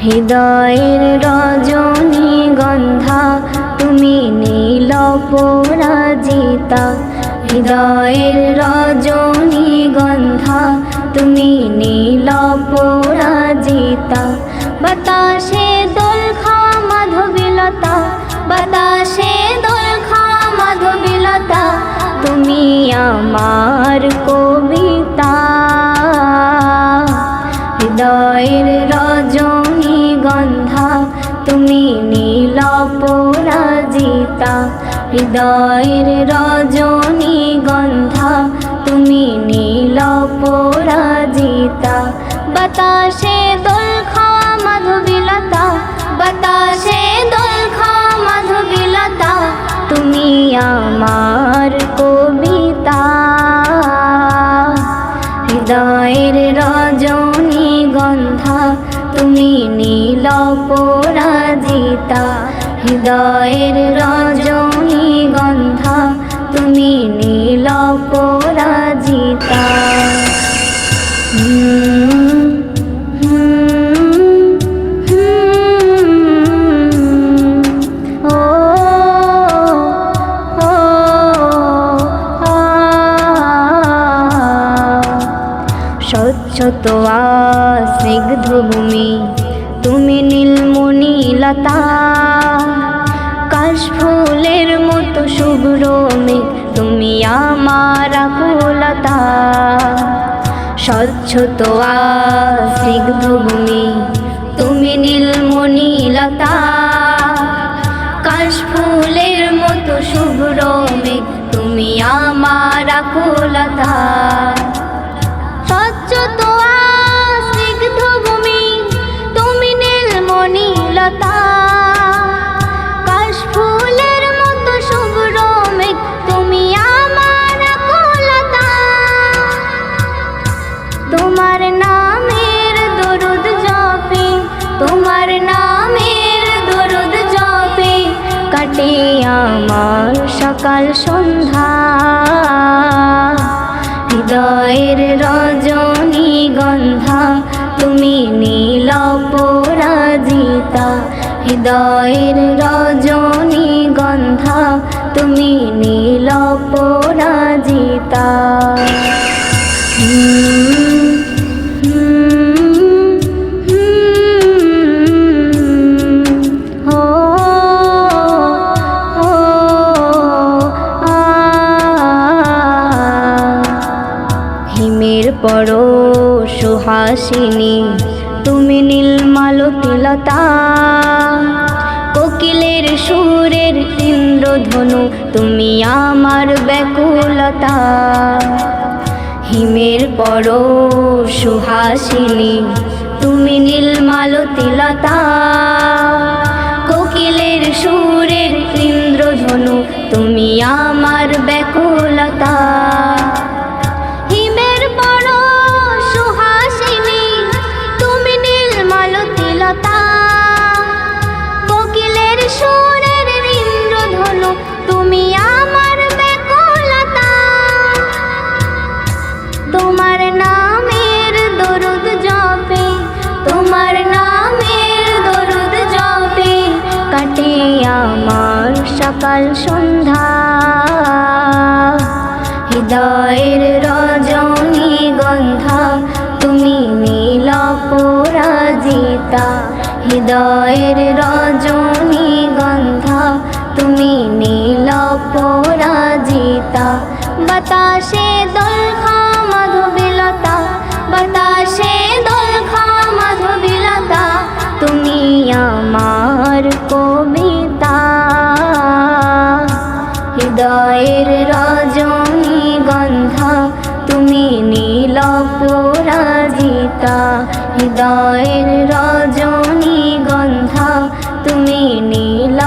হৃদয়ের রজনীগন্ধা তুমি নীল পরাজিতা, হৃদয়ের রজনীগন্ধা তুমি নীল পরাজিতা। বাতাসে দোল খাওয়া মাধবীলতা, বাতাসে দোল খাওয়া মাধবীলতা, তুমি আমার কবিতা। হৃদয়ের রজনীগন্ধা তুমি নীল পরাজিতা, হৃদয়ের রজনীগন্ধা তুমি নীল পরাজিতা। বাতাসে দোল খাওয়া মাধবীলতা, বাতাসে দোল খাওয়া মাধবীলতা, তুমি আমার কবিতা। হৃদয়ের রজনীগন্ধা তুমি নীল পরাজিতা, হৃদয়ের রজনীগন্ধা তুমি নীল পরাজিতা। স্বচ্ছতোয়া স্নিগ্ধ ভূমি তুমি নীলমণিলতা, কাশফুলের মতো শুভ্র মেঘ তুমি আমার আকুলতা। স্বচ্ছতোয়া স্নিগ্ধ ভূমি তুমি নীলমণিলতা, কাশফুলের মতো শুভ্র মেঘ তুমি আমার আকুলতা। স্বচ্ছতোয়া স্নিগ্ধ ভূমি তুমি নীলমণিলতা, কাশফুলের মতো শুভ্র মেঘ তুমি আমার আকুলতা। তোমার নামের দরুদ জপে, তোমার নামের দরুদ জপে কাটে আমার সকাল সন্ধ্যা। হৃদয়ের রজনীগন্ধা তুমি নীল পরাজিতা, হৃদয়ের রজনীগন্ধা তুমি নীল পরাজিতা। হিমের পর সুহাসিনী তুমি নীলমালতিলতা, কোকিলের সুরের ইন্দ্রধনু তুমি আমার ব্যাকুলতা। হিমের পর সুহাসিনী তুমি নীলমালতিলতা, কোকিলের সুরের ইন্দ্রধনু তুমি আমার ব্যাকুলতা। কোকিলের সুরের ইন্দ্রধনু তুমি আমার ব্যাকুলতা। তোমার নামের দরুদ জপে, তোমার নামের দরুদ জপে কাটে আমার সকাল সন্ধ্যা। হৃদয়ের রজনীগন্ধা তুমি নীল পরাজিতা, হৃদয়ের রজনীগন্ধা তুমি নীল পরাজিতা। বাতাসে দোল খাওয়া মাধবীলতা, বাতাসে দোল খাওয়া মাধবীলতা, তুমি আমার কবিতা। হৃদয়ের রজনীগন্ধা তুমি নীল পরাজিতা, হৃদয়ের রজনীগন্ধা তুমি নীল